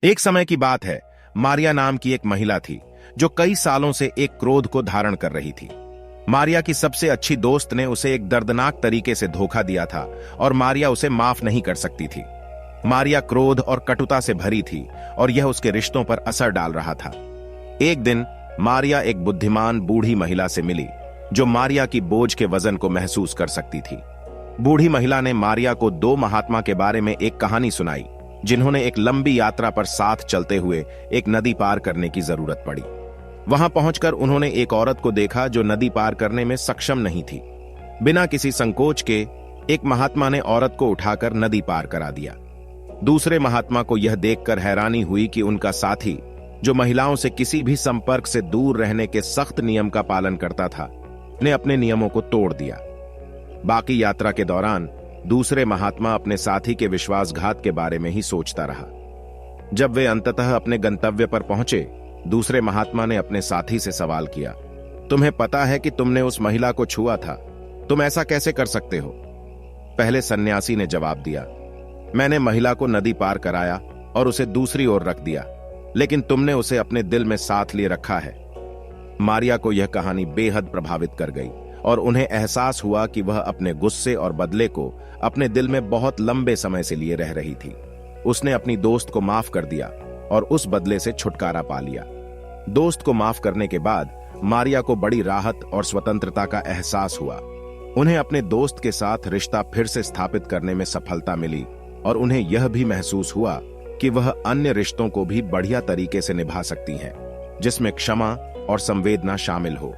एक समय की बात है, मारिया नाम की एक महिला थी जो कई सालों से एक क्रोध को धारण कर रही थी। मारिया की सबसे अच्छी दोस्त ने उसे एक दर्दनाक तरीके से धोखा दिया था और मारिया उसे माफ नहीं कर सकती थी। मारिया क्रोध और कटुता से भरी थी और यह उसके रिश्तों पर असर डाल रहा था। एक दिन मारिया एक बुद्धिमान बूढ़ी महिला से मिली जो मारिया की बोझ के वजन को महसूस कर सकती थी। बूढ़ी महिला ने मारिया को दो महात्मा के बारे में एक कहानी सुनाई जिन्होंने एक लंबी यात्रा पर साथ चलते हुए एक नदी पार करने की जरूरत पड़ी। वहां पहुंचकर उन्होंने एक औरत को देखा जो नदी पार करने में सक्षम नहीं थी। बिना किसी संकोच के एक महात्मा ने औरत को उठाकर नदी पार करा दिया। दूसरे महात्मा को यह देखकर हैरानी हुई कि उनका साथी, जो महिलाओं से किसी भी संपर्क से दूर रहने के सख्त नियम का पालन करता था, ने अपने नियमों को तोड़ दिया। बाकी यात्रा के दौरान दूसरे महात्मा अपने साथी के विश्वासघात के बारे में ही सोचता रहा। जब वे अंततः अपने गंतव्य पर पहुंचे, दूसरे महात्मा ने अपने साथी से सवाल किया, तुम्हें पता है कि तुमने उस महिला को छुआ था, तुम ऐसा कैसे कर सकते हो? पहले सन्यासी ने जवाब दिया, मैंने महिला को नदी पार कराया और उसे दूसरी ओर रख दिया, लेकिन तुमने उसे अपने दिल में साथ लिए रखा है। मारिया को यह कहानी बेहद प्रभावित कर गई और उन्हें एहसास हुआ कि वह अपने गुस्से और बदले को अपने दिल में बहुत लंबे समय से लिए रह रही थी। उसने अपनी दोस्त को माफ कर दिया और उस बदले से छुटकारा पा लिया। दोस्त को माफ करने के बाद मारिया को बड़ी राहत और स्वतंत्रता का एहसास हुआ। उन्हें अपने दोस्त के साथ रिश्ता फिर से स्थापित करने में सफलता मिली और उन्हें यह भी महसूस हुआ कि वह अन्य रिश्तों को भी बढ़िया तरीके से निभा सकती हैं, जिसमें क्षमा और संवेदना शामिल हो।